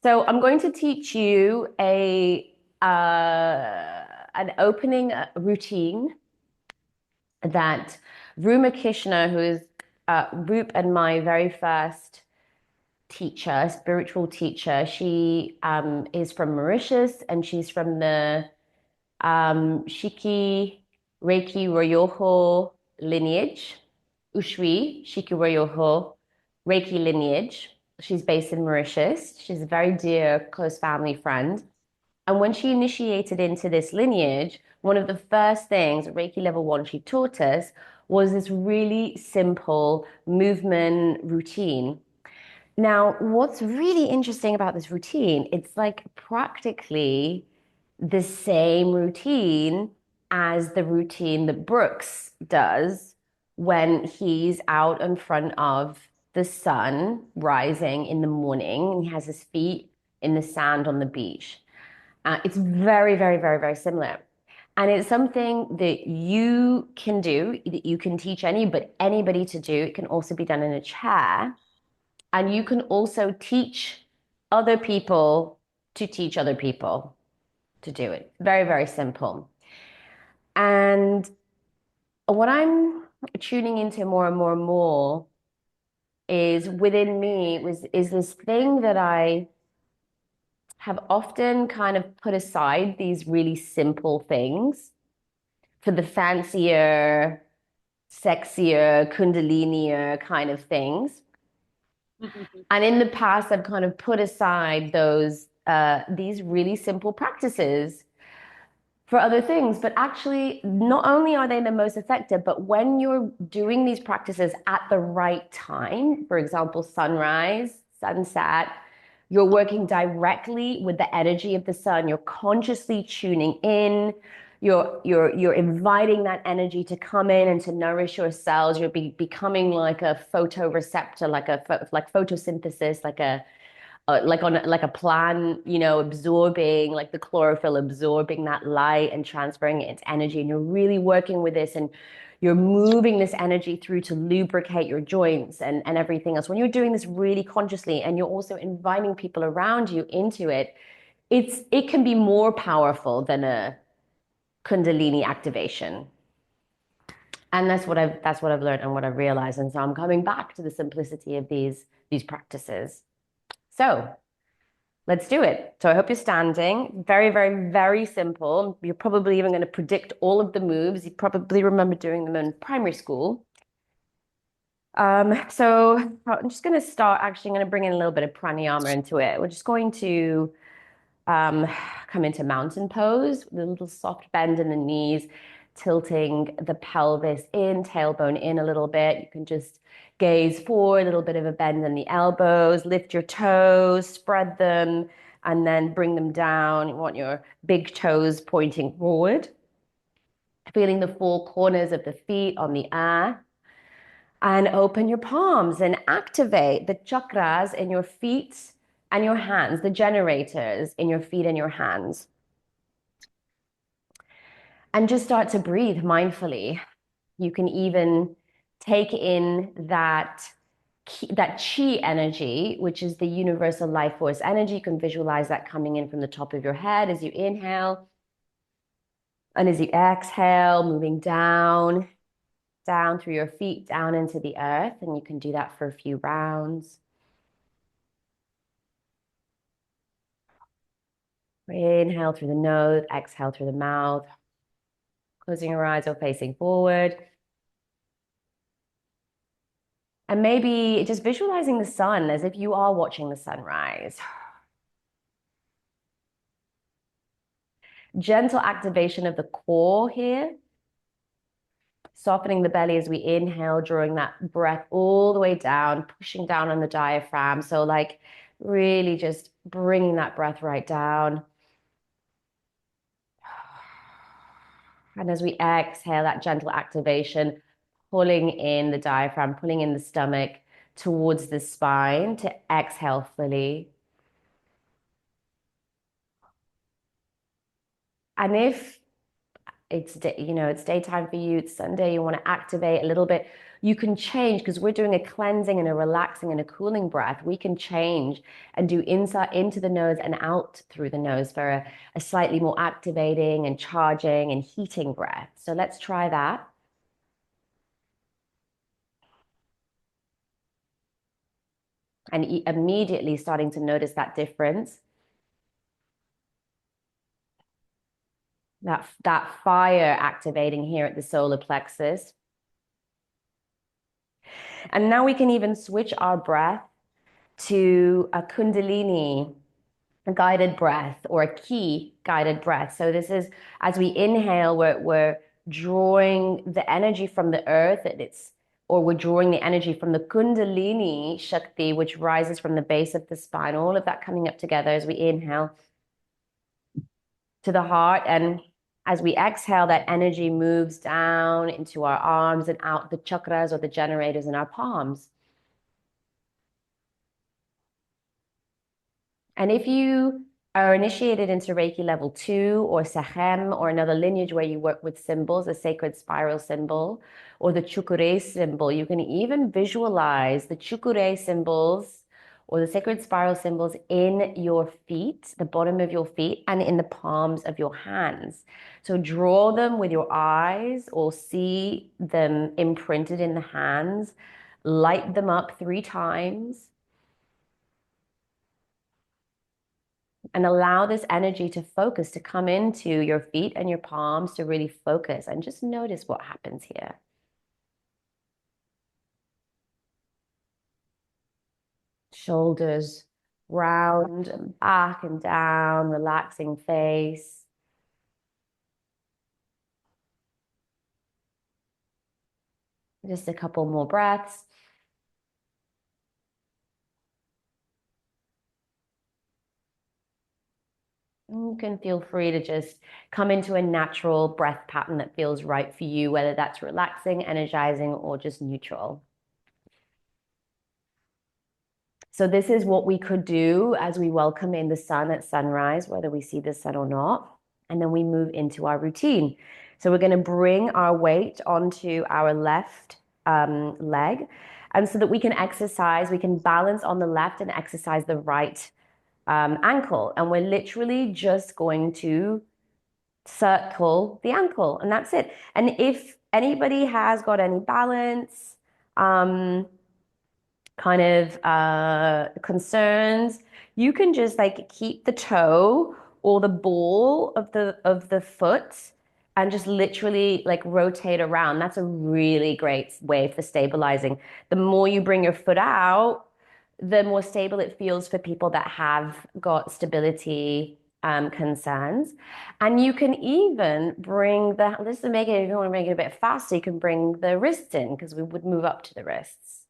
So I'm going to teach you an opening routine that Ruma Kishner, who is Roop and my very first teacher, spiritual teacher, she is from Mauritius and she's from the Shiki Reiki Ryoho lineage, Ushui Shiki Ryoho Reiki lineage. She's based in Mauritius. She's a very dear, close family friend. And when she initiated into this lineage, one of the first things, Reiki level one, she taught us was this really simple movement routine. Now, what's really interesting about this routine, it's like practically the same routine as the routine that Brooks does when he's out in front of the sun rising in the morning and he has his feet in the sand on the beach. It's very, very, very, very similar. And it's something that you can do, that you can teach anybody to do. It can also be done in a chair. And you can also teach other people to teach other people to do it. Very, very simple. And what I'm tuning into more and more and more is within me is this thing that I have often kind of put aside these really simple things for the fancier, sexier, kundalinier kind of things. And in the past, I've kind of put aside these really simple practices for other things. But actually, not only are they the most effective, but when you're doing these practices at the right time, for example, sunrise, sunset, you're working directly with the energy of the sun. You're consciously tuning in. You're inviting that energy to come in and to nourish your cells. You're becoming like a photoreceptor, like photosynthesis, like a plant, absorbing like the chlorophyll, absorbing that light and transferring it into energy. And you're really working with this and you're moving this energy through to lubricate your joints and everything else. When you're doing this really consciously and you're also inviting people around you into it, it can be more powerful than a Kundalini activation. And that's what I've learned and what I've realized. And so I'm coming back to the simplicity of these practices. So let's do it. So I hope you're standing. Very, very, very simple. You're probably even going to predict all of the moves. You probably remember doing them in primary school. So I'm just going to start. Actually, I'm going to bring in a little bit of pranayama into it. We're just going to um, come into mountain pose with a little soft bend in the knees, tilting the pelvis in, tailbone in a little bit. You can just gaze forward, a little bit of a bend in the elbows, lift your toes, spread them, and then bring them down. You want your big toes pointing forward, feeling the four corners of the feet on the air. And open your palms and activate the chakras in your feet and your hands, the generators in your feet and your hands. And just start to breathe mindfully. You can even take in that chi energy, which is the universal life force energy. You can visualize that coming in from the top of your head as you inhale. And as you exhale, moving down through your feet, down into the earth. And you can do that for a few rounds. Inhale through the nose, exhale through the mouth, closing your eyes or facing forward. And maybe just visualizing the sun as if you are watching the sunrise. Gentle activation of the core here. Softening the belly as we inhale, drawing that breath all the way down, pushing down on the diaphragm. So like really just bringing that breath right down. And as we exhale, that gentle activation, pulling in the diaphragm, pulling in the stomach towards the spine to exhale fully. And if it's daytime for you, it's Sunday, you want to activate a little bit, you can change because we're doing a cleansing and a relaxing and a cooling breath. We can change and do inside into the nose and out through the nose for a slightly more activating and charging and heating breath. So let's try that. And immediately starting to notice that difference, that fire activating here at the solar plexus. And now we can even switch our breath to a kundalini guided breath or a key guided breath. So this is as we inhale, we're drawing the energy from the earth, or we're drawing the energy from the kundalini shakti, which rises from the base of the spine, all of that coming up together as we inhale to the heart. And as we exhale, that energy moves down into our arms and out the chakras or the generators in our palms. And if you are initiated into Reiki level 2 or Sahem or another lineage where you work with symbols, a sacred spiral symbol or the chukure symbol, you can even visualize the chukure symbols or the sacred spiral symbols in your feet, the bottom of your feet, and in the palms of your hands. So draw them with your eyes or see them imprinted in the hands. Light them up 3 times and allow this energy to focus, to come into your feet and your palms, to really focus and just notice what happens here. Shoulders round and back and down, relaxing face. Just a couple more breaths. You can feel free to just come into a natural breath pattern that feels right for you, whether that's relaxing, energizing, or just neutral. So this is what we could do as we welcome in the sun at sunrise, whether we see the sun or not. And then we move into our routine. So we're going to bring our weight onto our left leg. And so that we can exercise, we can balance on the left and exercise the right ankle. And we're literally just going to circle the ankle, and that's it. And if anybody has got any balance, kind of concerns, you can just like keep the toe or the ball of the foot and just literally like rotate around. That's a really great way for stabilizing. The more you bring your foot out, the more stable it feels for people that have got stability concerns. And you can even bring this to make it, if you want to make it a bit faster, you can bring the wrists in because we would move up to the wrists.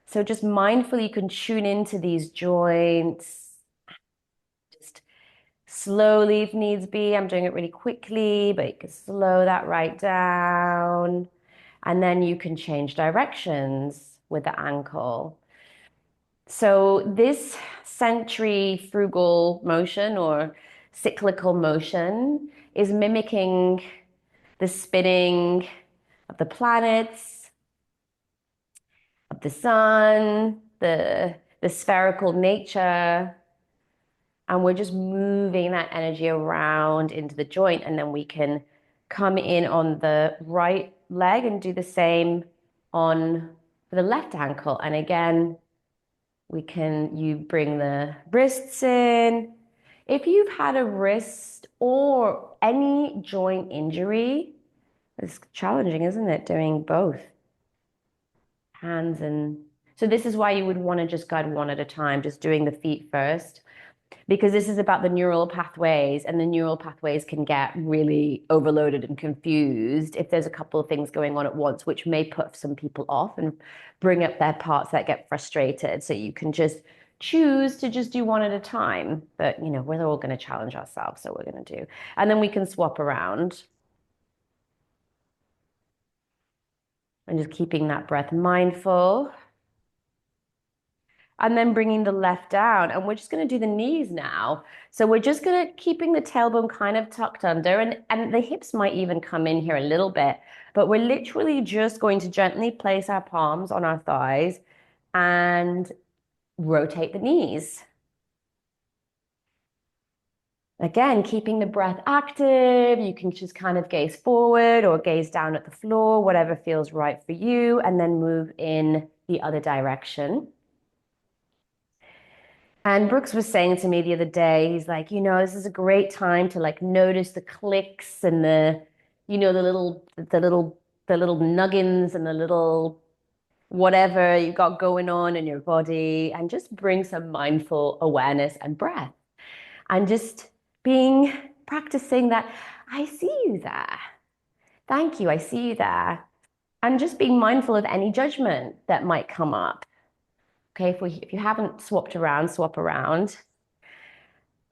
So just mindfully, you can tune into these joints, just slowly if needs be. I'm doing it really quickly, but you can slow that right down. And then you can change directions with the ankle. So this centrifugal motion or cyclical motion is mimicking the spinning of the planets, of the sun, the spherical nature, and we're just moving that energy around into the joint, and then we can come in on the right leg and do the same on the left ankle. And again, you bring the wrists in. If you've had a wrist or any joint injury, it's challenging, isn't it, doing both hands and so this is why you would want to just guide one at a time, just doing the feet first, because this is about the neural pathways, and the neural pathways can get really overloaded and confused if there's a couple of things going on at once, which may put some people off and bring up their parts that get frustrated. So you can just choose to just do one at a time. But, we're all going to challenge ourselves, so we're going to do. And then we can swap around and just keeping that breath mindful. and then bringing the left down. And we're just going to do the knees now. So we're just going to keeping the tailbone kind of tucked under, and the hips might even come in here a little bit, but we're literally just going to gently place our palms on our thighs and rotate the knees. Again, keeping the breath active. You can just kind of gaze forward or gaze down at the floor, whatever feels right for you, and then move in the other direction. And Brooks was saying to me the other day, he's like, this is a great time to like notice the clicks and the little nuggins and the little whatever you got going on in your body, and just bring some mindful awareness and breath. And just practicing that, I see you there. Thank you, I see you there. And just being mindful of any judgment that might come up. Okay, if you haven't swapped around, swap around.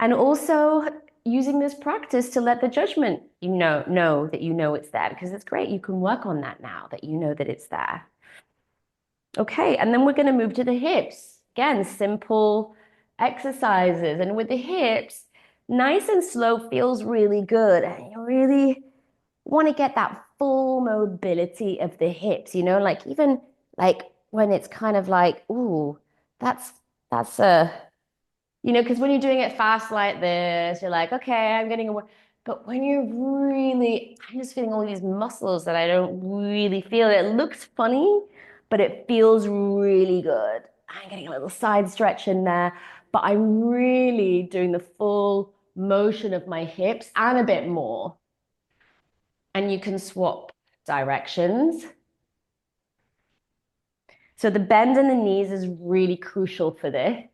And also using this practice to let the judgment know that you know it's there, because it's great. You can work on that now that you know that it's there. Okay, and then we're going to move to the hips. Again, simple exercises. And with the hips, nice and slow feels really good. And you really want to get that full mobility of the hips, like even like when it's kind of like, ooh, that's a because when you're doing it fast like this, you're like, okay, I'm getting away. But when I'm just feeling all these muscles that I don't really feel. It looks funny, but it feels really good. I'm getting a little side stretch in there, but I'm really doing the full motion of my hips and a bit more. And you can swap directions. So the bend in the knees is really crucial for this.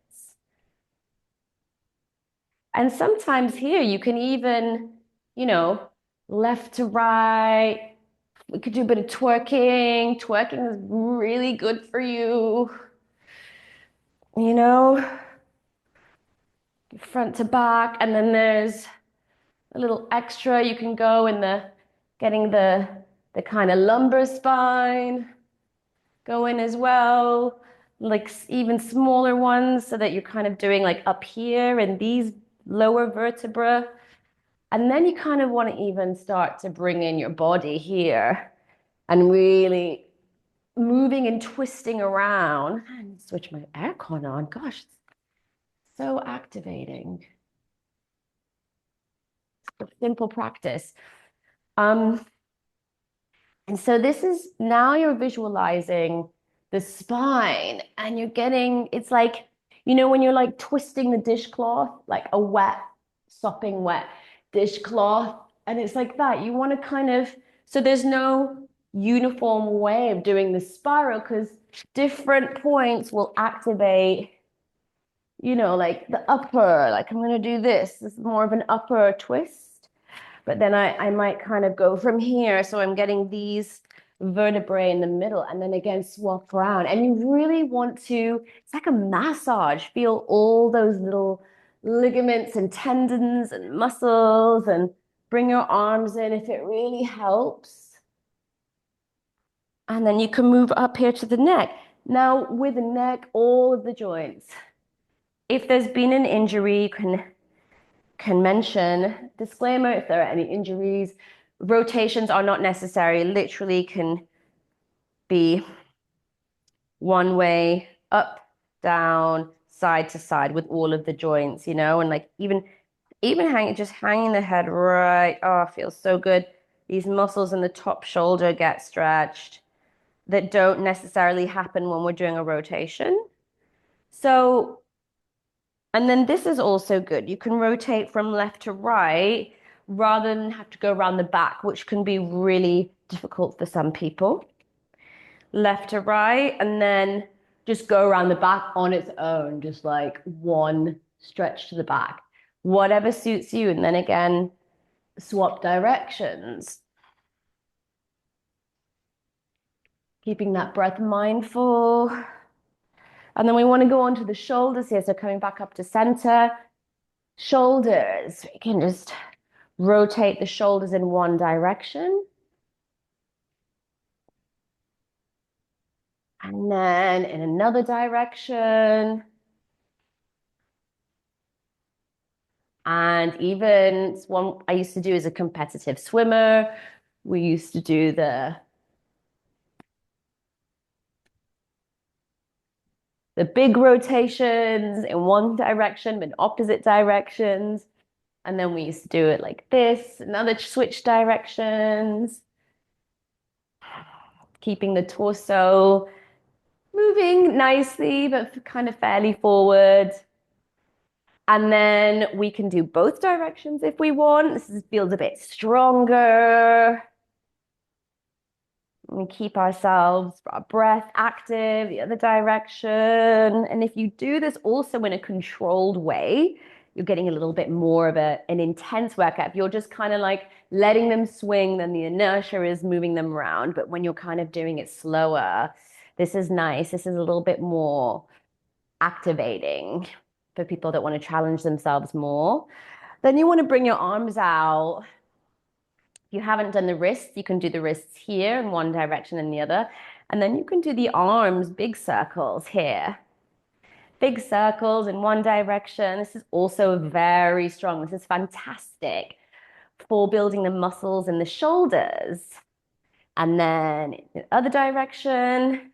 And sometimes here you can even, left to right. We could do a bit of twerking. Twerking is really good for you. You know, front to back. And then there's a little extra you can go in getting the kind of lumbar spine going as well. Like even smaller ones so that you're kind of doing like up here and these lower vertebrae. And then you kind of want to even start to bring in your body here and really moving and twisting around. And switch my aircon on. Gosh, it's so activating. It's a simple practice. And so this is now you're visualizing the spine and you're getting, it's like, when you're like twisting the dishcloth, like a sopping wet dishcloth. And it's like that. You want to so there's no uniform way of doing the spiral because different points will activate, like the upper, like I'm going to do this. This is more of an upper twist. But then I might kind of go from here. So I'm getting these vertebrae in the middle and then again swap around. And you really want to, it's like a massage, feel all those little ligaments and tendons and muscles and bring your arms in if it really helps. And then you can move up here to the neck. Now with the neck, all of the joints. If there's been an injury, you can mention, disclaimer, if there are any injuries, rotations are not necessary, literally can be one way, up, down, side to side with all of the joints, and like even hanging the head right, oh, it feels so good. These muscles in the top shoulder get stretched that don't necessarily happen when we're doing a rotation. So and then this is also good. You can rotate from left to right rather than have to go around the back, which can be really difficult for some people. Left to right, and then just go around the back on its own, just like one stretch to the back, whatever suits you. And then again, swap directions. Keeping that breath mindful. And then we want to go on to the shoulders here. So coming back up to center. Shoulders, you can just rotate the shoulders in one direction. And then in another direction. And even one I used to do as a competitive swimmer, we used to do the big rotations in one direction, but opposite directions. And then we used to do it like this, another switch directions, keeping the torso moving nicely, but kind of fairly forward. And then we can do both directions if we want. Feels a bit stronger. We keep ourselves, our breath active, the other direction. And if you do this also in a controlled way, you're getting a little bit more of an intense workout. If you're just kind of like letting them swing, then the inertia is moving them around. But when you're kind of doing it slower, this is nice. This is a little bit more activating for people that want to challenge themselves more. Then you want to bring your arms out. If you haven't done the wrists, you can do the wrists here in one direction and the other. And then you can do the arms, big circles here. Big circles in one direction. This is also very strong. This is fantastic for building the muscles in the shoulders. And then in the other direction.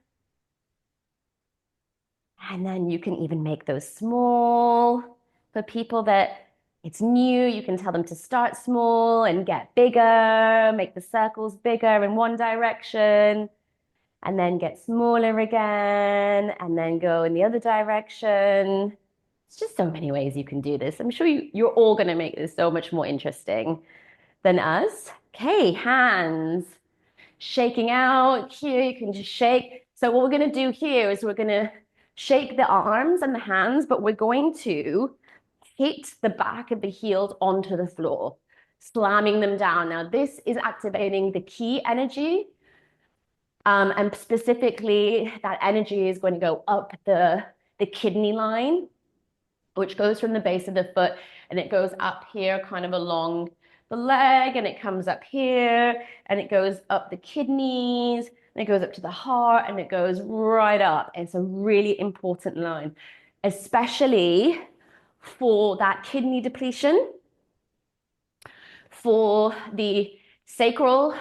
And then you can even make those small. For people that it's new, you can tell them to start small and get bigger, make the circles bigger in one direction, and then get smaller again, and then go in the other direction. It's just so many ways you can do this. I'm sure you're all going to make this so much more interesting than us. Okay, hands shaking out. Here you can just shake. So what we're going to do here is we're going to shake the arms and the hands, but we're going to hit the back of the heels onto the floor, slamming them down. Now, this is activating the key energy. And specifically, that energy is going to go up the kidney line, which goes from the base of the foot and it goes up here, kind of along the leg, and it comes up here and it goes up the kidneys and it goes up to the heart and it goes right up. It's a really important line, especially for that kidney depletion, for the sacral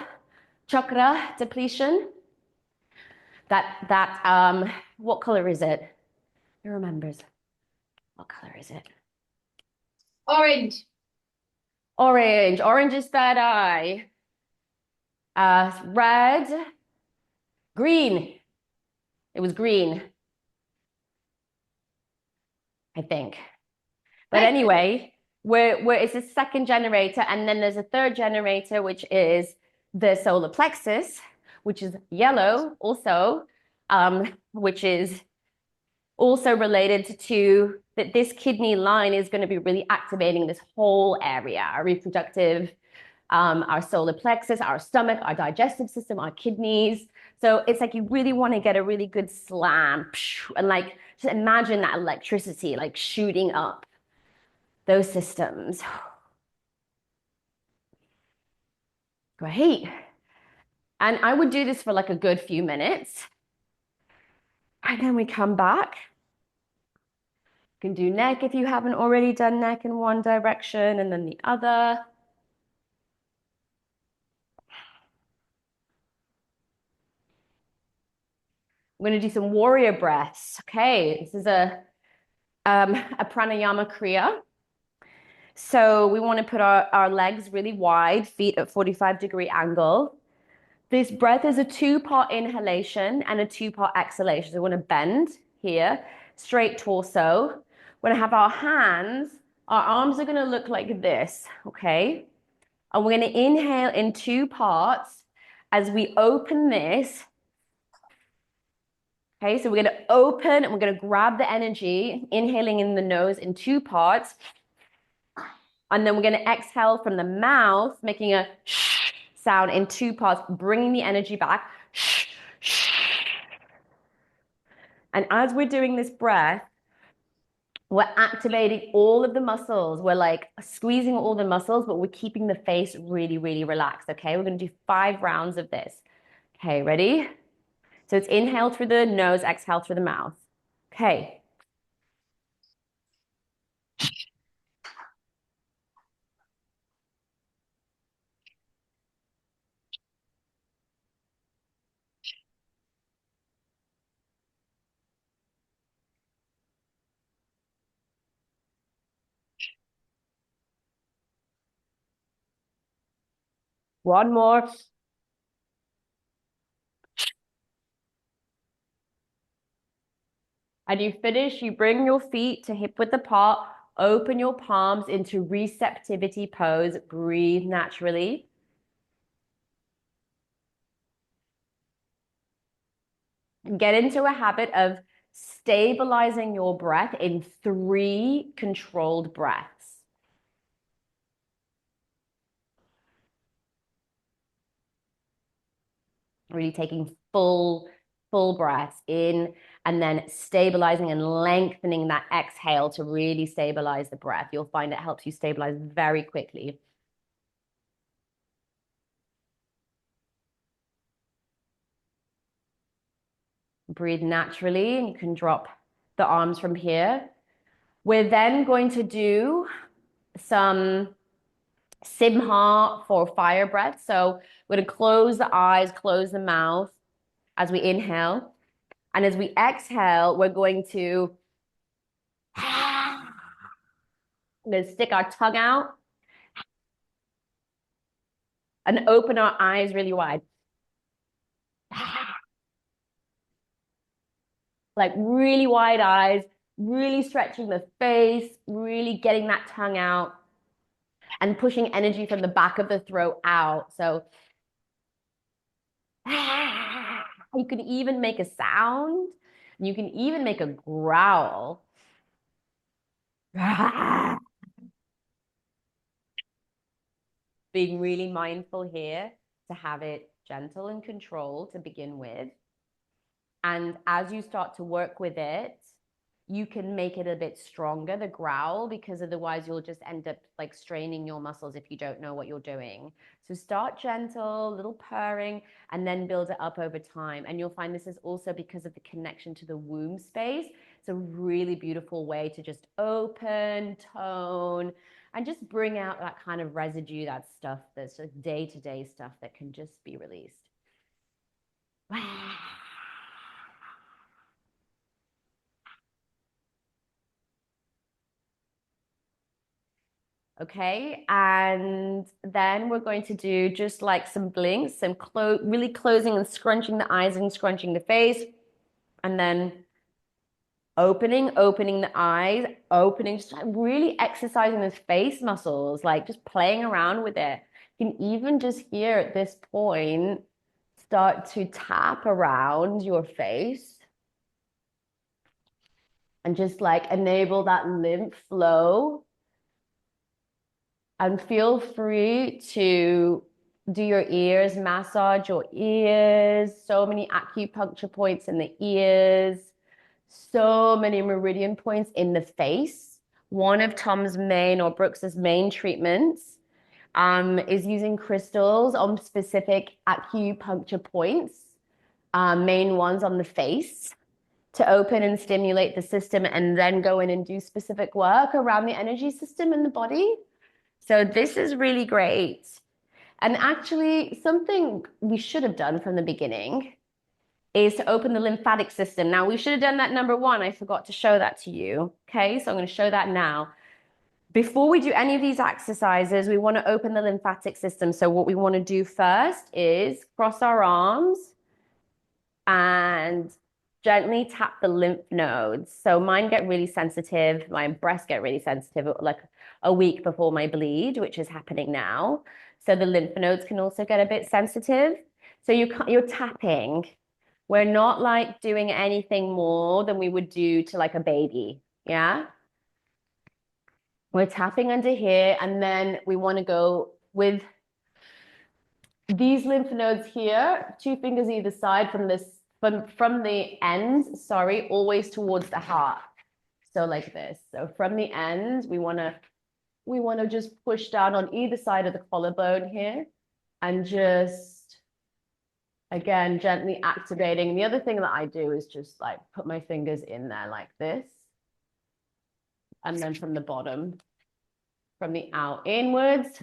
chakra depletion. What color is it? Who remembers? What color is it? Orange. Orange. Orange is third eye. Red. Green. It was green, I think. But anyway, it's a second generator, and then there's a third generator, which is the solar plexus, which is yellow also, which is also related to that this kidney line is going to be really activating this whole area, our reproductive, our solar plexus, our stomach, our digestive system, our kidneys. So it's like you really want to get a really good slam and like just imagine that electricity like shooting up those systems. Great. And I would do this for like a good few minutes. And then we come back. You can do neck if you haven't already done neck in one direction and then the other. I'm going to do some warrior breaths. Okay, this is a pranayama kriya. So we want to put our legs really wide, feet at 45-degree angle. This breath is a two-part inhalation and a two-part exhalation. So we want to bend here, straight torso. We're going to have our hands, our arms are going to look like this, okay? And we're going to inhale in two parts as we open this. Okay, so we're going to open and we're going to grab the energy, inhaling in the nose in two parts. And then we're going to exhale from the mouth, making a shh sound in two parts, bringing the energy back. Shh, shh. And as we're doing this breath, we're activating all of the muscles. We're like squeezing all the muscles, but we're keeping the face really, really relaxed. Okay, we're going to do 5 rounds of this. Okay, ready? So it's inhale through the nose, exhale through the mouth. Okay. One more. And you finish, you bring your feet to hip width apart, open your palms into receptivity pose, breathe naturally. And get into a habit of stabilizing your breath in 3 controlled breaths. Really taking full breaths in and then stabilizing and lengthening that exhale to really stabilize the breath. You'll find it helps you stabilize very quickly. Breathe naturally, and you can drop the arms from here. We're then going to do some Simha for fire breath. So we're going to close the eyes, close the mouth as we inhale. And as we exhale, we're going to stick our tongue out and open our eyes really wide. Like really wide eyes, really stretching the face, really getting that tongue out and pushing energy from the back of the throat out. So you can even make a sound. You can even make a growl. Being really mindful here to have it gentle and controlled to begin with. And as you start to work with it, you can make it a bit stronger, the growl, because otherwise you'll just end up like straining your muscles if you don't know what you're doing. So start gentle, little purring, and then build it up over time. And you'll find this is also because of the connection to the womb space. It's a really beautiful way to just open, tone, and just bring out that kind of residue, that stuff that's just day-to-day stuff that can just be released. Okay, and then we're going to do just like some blinks, some really closing and scrunching the eyes and scrunching the face, and then opening the eyes, opening, just like really exercising those face muscles, like just playing around with it. You can even just here at this point start to tap around your face and just like enable that lymph flow. And feel free to do your ears, massage your ears. So many acupuncture points in the ears, so many meridian points in the face. One of Tom's main or Brooks's main treatments is using crystals on specific acupuncture points, main ones on the face to open and stimulate the system and then go in and do specific work around the energy system in the body. So this is really great. And actually, something we should have done from the beginning is to open the lymphatic system. Now, we should have done that number 1. I forgot to show that to you. Okay, so I'm going to show that now. Before we do any of these exercises, we want to open the lymphatic system. So what we want to do first is cross our arms and gently tap the lymph nodes. So mine get really sensitive. My breasts get really sensitive like a week before my bleed, which is happening now. So the lymph nodes can also get a bit sensitive. So you're tapping. We're not like doing anything more than we would do to like a baby. Yeah. We're tapping under here, and then we want to go with these lymph nodes here, 2 fingers either side from the ends, sorry, always towards the heart. So like this. So from the end, we want to just push down on either side of the collarbone here and just Again, gently activating. The other thing that I do is just like put my fingers in there like this. And then from the bottom, from the out inwards,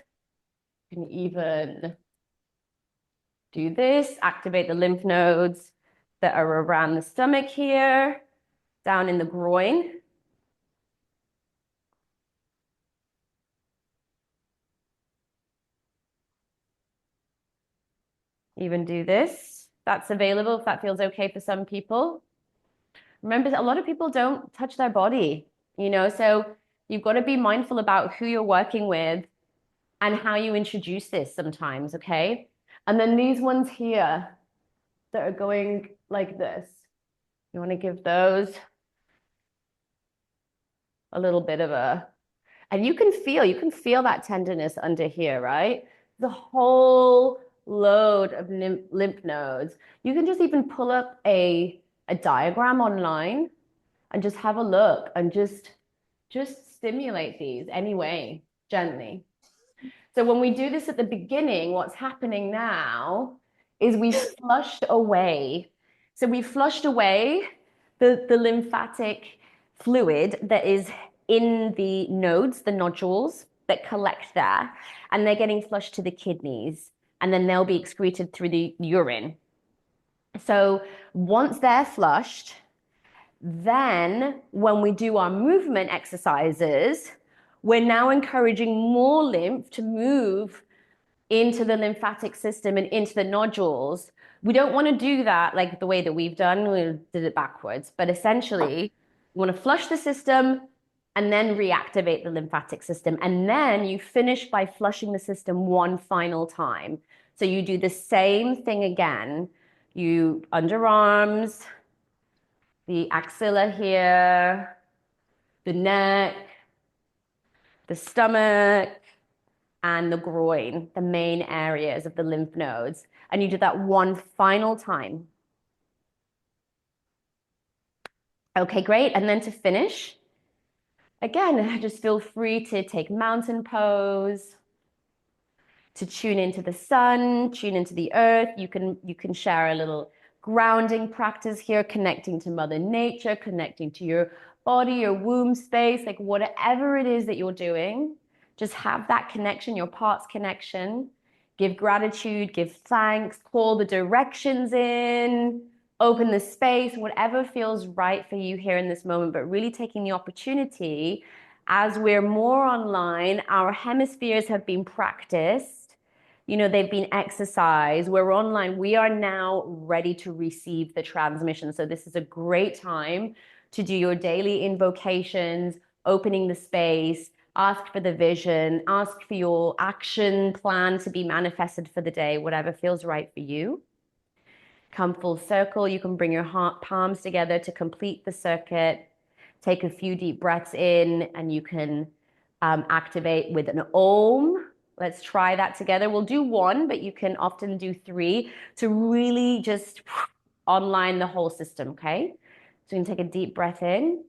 you can even do this, activate the lymph nodes that are around the stomach here, down in the groin. Even do this. That's available if that feels okay for some people. Remember, a lot of people don't touch their body, so you've got to be mindful about who you're working with and how you introduce this sometimes, okay? And then these ones here that are going like this, you want to give those a little bit of a, and you can feel that tenderness under here, right? The whole load of lymph nodes. You can just even pull up a diagram online and just have a look and just stimulate these anyway, gently. So when we do this at the beginning, what's happening now is we flushed away. So we flushed away the lymphatic fluid that is in the nodes, the nodules that collect there, and they're getting flushed to the kidneys, and then they'll be excreted through the urine. So once they're flushed, then when we do our movement exercises, we're now encouraging more lymph to move into the lymphatic system and into the nodules. We don't want to do that like the way that we've done. We did it backwards, but essentially, you want to flush the system and then reactivate the lymphatic system. And then you finish by flushing the system one final time. So you do the same thing again. You underarms, the axilla here, the neck, the stomach, and the groin, the main areas of the lymph nodes. And you do that one final time. Okay, great. And then to finish, again, just feel free to take mountain pose, to tune into the sun, tune into the earth. You can share a little grounding practice here, connecting to Mother Nature, connecting to your body, your womb space, like whatever it is that you're doing, just have that connection, your parts connection. Give gratitude, give thanks, call the directions in, open the space, whatever feels right for you here in this moment, but really taking the opportunity as we're more online, our hemispheres have been practiced, they've been exercised, we're online, we are now ready to receive the transmission. So this is a great time to do your daily invocations, opening the space, ask for the vision, ask for your action plan to be manifested for the day, whatever feels right for you. Come full circle. You can bring your palms together to complete the circuit. Take a few deep breaths in, and you can activate with an Om. Let's try that together. We'll do one, but you can often do three to really just online the whole system, okay? So you can take a deep breath in.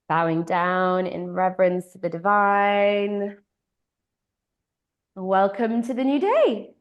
Bowing down in reverence to the divine. Welcome to the new day.